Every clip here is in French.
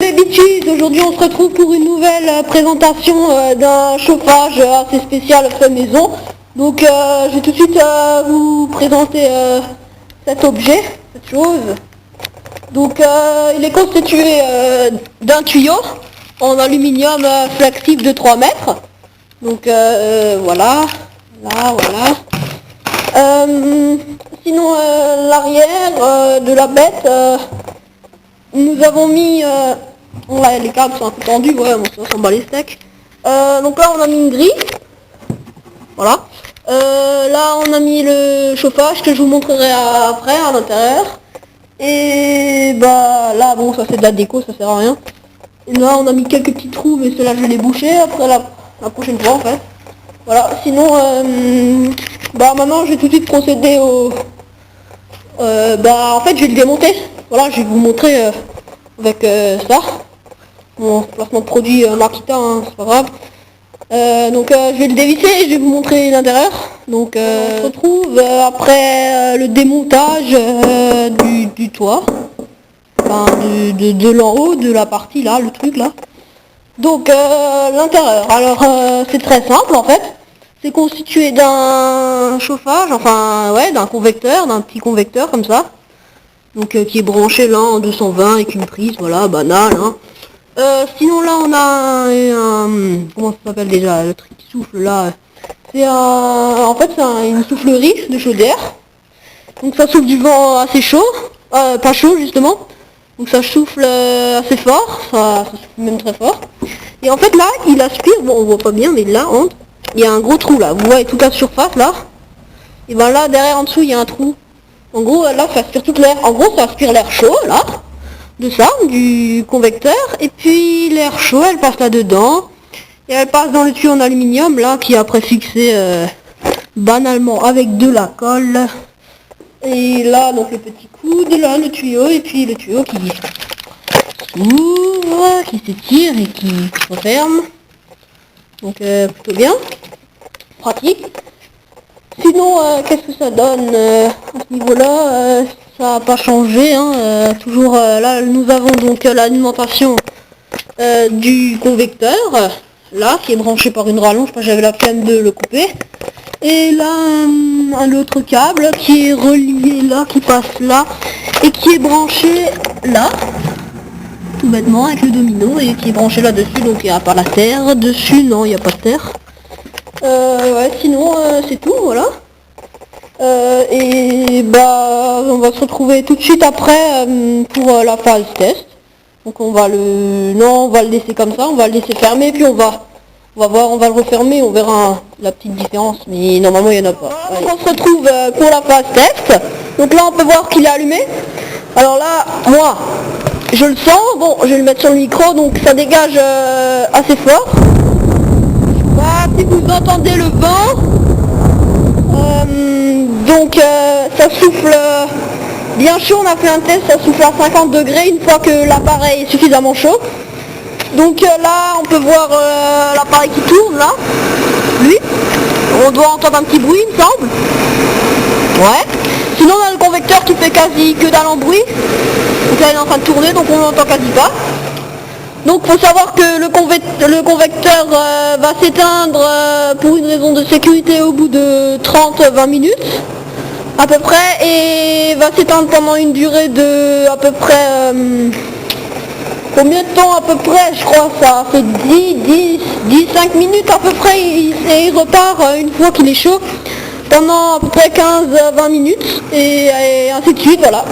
les bitches, aujourd'hui on se retrouve pour une nouvelle présentation d'un chauffage assez spécial fait maison. Donc je vais tout de suite vous présenter cet objet, cette chose. Donc il est constitué d'un tuyau en aluminium flexible de 3 mètres. Donc voilà, voilà. Sinon l'arrière de la bête, nous avons mis, ouais, les câbles sont un peu tendus, ouais, on s'en bat les steaks. Donc là on a mis une grille, voilà. Là on a mis le chauffage que je vous montrerai après à l'intérieur. Et bah là bon, ça c'est de la déco, ça sert à rien. Et là on a mis quelques petits trous, mais ceux-là je vais les boucher après la prochaine fois en fait. Voilà, sinon bah maintenant je vais tout de suite procéder au bah en fait je vais le démonter. Voilà, je vais vous montrer avec ça. Mon placement de produit Makita, hein, c'est pas grave. Donc je vais le dévisser et je vais vous montrer l'intérieur. Donc on se retrouve après le démontage du toit. Enfin de l'en haut, de la partie là, le truc là. Donc l'intérieur, alors c'est très simple en fait. C'est constitué d'un chauffage, enfin ouais, d'un convecteur, d'un petit convecteur comme ça. Donc qui est branché là en 220 avec une prise, voilà, banal. Hein. Sinon là on a un comment ça s'appelle déjà, le truc qui souffle là. C'est en fait c'est une soufflerie de chaudière. Donc ça souffle du vent assez chaud, pas chaud justement. Donc ça souffle assez fort, ça souffle même très fort. Et en fait là il aspire, bon on voit pas bien mais là il y a un gros trou là, vous voyez toute la surface là. Et ben là derrière en dessous il y a un trou. En gros là ça aspire toute l'air, en gros ça aspire l'air chaud là, de ça, du convecteur, et puis l'air chaud elle passe là dedans, et elle passe dans le tuyau en aluminium là qui est après fixé banalement avec de la colle. Et là donc le petit coude, là le tuyau, et puis le tuyau qui s'ouvre, qui s'étire et qui se referme. Donc plutôt bien, pratique. Sinon qu'est-ce que ça donne à ce niveau-là, ça n'a pas changé, hein, toujours là nous avons donc l'alimentation du convecteur, là qui est branché par une rallonge, parce que j'avais la flemme de le couper. Et là un autre câble qui est relié là, qui passe là, et qui est branché là, tout bêtement avec le domino, et qui est branché là-dessus, donc il n'y a pas la terre dessus, non il n'y a pas de terre. Ouais, sinon c'est tout, voilà. Et bah on va se retrouver tout de suite après pour la phase test. Donc on va le laisser comme ça, on va le laisser fermer, puis on va voir, on va le refermer, on verra la petite différence, mais normalement il n'y en a pas. Donc on se retrouve pour la phase test. Donc là on peut voir qu'il est allumé. Alors là, moi, je le sens, bon je vais le mettre sur le micro, donc ça dégage assez fort. Voilà, si vous entendez le vent, donc ça souffle bien chaud, on a fait un test, ça souffle à 50 degrés une fois que l'appareil est suffisamment chaud. Donc là on peut voir l'appareil qui tourne là, lui, on doit entendre un petit bruit il me semble. Ouais. Sinon on a le convecteur qui fait quasi que dalle en bruit. Donc là il est en train de tourner, donc on l'entend quasi pas. Donc il faut savoir que le convecteur va s'éteindre pour une raison de sécurité au bout de 30-20 minutes à peu près, et va s'éteindre pendant une durée de à peu près combien de temps à peu près, je crois ça fait 10-5 minutes à peu près, et il repart une fois qu'il est chaud pendant à peu près 15-20 minutes et ainsi de suite, voilà.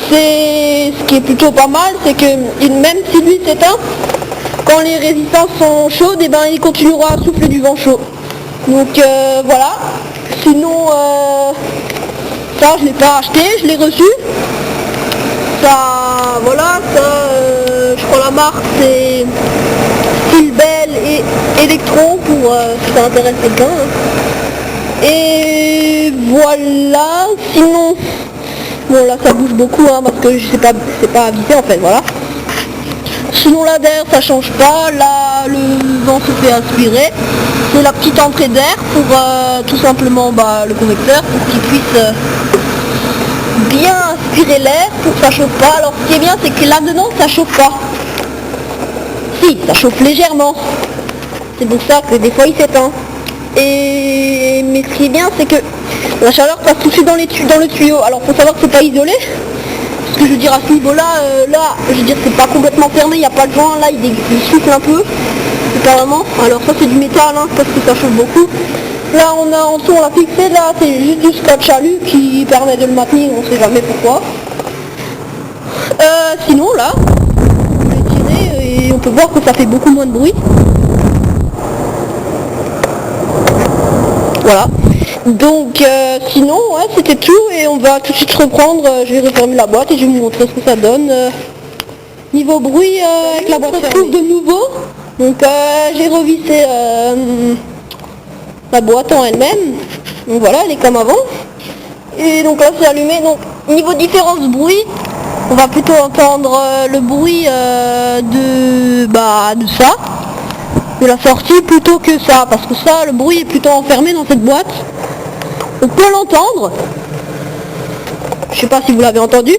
C'est ce qui est plutôt pas mal, c'est que même si lui s'éteint, quand les résistances sont chaudes, et ben il continuera à souffler du vent chaud. Donc voilà. Sinon ça je l'ai pas acheté, je l'ai reçu. Ça voilà, ça je crois la marque c'est Stilbel et Electron pour si ça intéresse quelqu'un. Hein. Et voilà, sinon bon là ça bouge beaucoup hein, parce que c'est pas à visser en fait, voilà. Sinon là d'air ça change pas, là le vent se fait aspirer. C'est la petite entrée d'air pour tout simplement le convecteur pour qu'il puisse bien aspirer l'air pour que ça chauffe pas. Alors ce qui est bien c'est que là dedans ça chauffe pas. si, ça chauffe légèrement. C'est pour ça que des fois il s'éteint. Mais ce qui est bien, c'est que la chaleur passe tout de suite dans le tuyau. Alors faut savoir que c'est pas isolé. Parce que je veux dire, à ce niveau-là, là, je veux dire, c'est pas complètement fermé, il n'y a pas de vent, là, il souffle un peu. C'est carrément. Alors ça c'est du métal, hein, parce que ça chauffe beaucoup. Là on a en dessous, on l'a fixé, là c'est juste du scotch alu qui permet de le maintenir, on sait jamais pourquoi. Sinon là, on peut tirer et on peut voir que ça fait beaucoup moins de bruit. Voilà. Donc sinon ouais, c'était tout et on va tout de suite reprendre, je vais refermer la boîte et je vais vous montrer ce que ça donne. Niveau bruit avec la boîte fermée. De nouveau. Donc j'ai revissé la boîte en elle-même. Donc voilà, elle est comme avant. Et donc là c'est allumé. Donc niveau différence bruit, on va plutôt entendre le bruit de ça, de la sortie plutôt que ça, parce que ça, le bruit est plutôt enfermé dans cette boîte. On peut l'entendre. Je sais pas si vous l'avez entendu.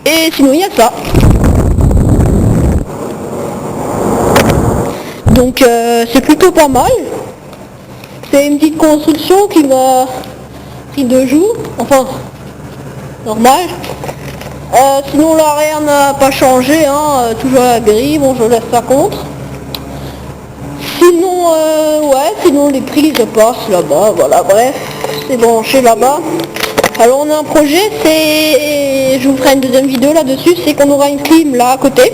Et sinon il y a ça. Donc c'est plutôt pas mal. C'est une petite construction qui m'a pris 2 jours. Enfin, normal. Sinon l'arrière n'a pas changé, hein, toujours la grille, bon je laisse ça contre. Sinon, ouais, sinon les prises passent là-bas, voilà, bref, c'est branché là-bas. Alors on a un projet, je vous ferai une deuxième vidéo là-dessus, c'est qu'on aura une clim là à côté.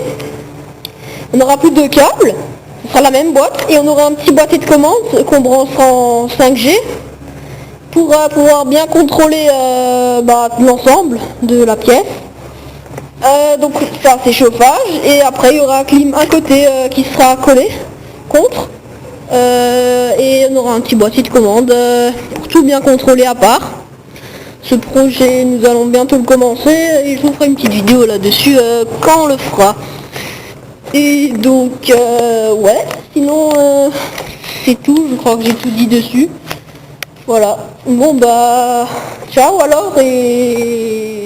On n'aura plus de câbles, ce sera la même boîte, et on aura un petit boîtier de commande qu'on branchera en 5G pour pouvoir bien contrôler l'ensemble de la pièce. Donc ça c'est chauffage et après il y aura un clim à côté qui sera collé contre et on aura un petit boîtier de commande pour tout bien contrôler à part. Ce projet nous allons bientôt le commencer et je vous ferai une petite vidéo là-dessus quand on le fera. Et donc ouais, sinon c'est tout, je crois que j'ai tout dit dessus. Voilà, bon bah ciao alors et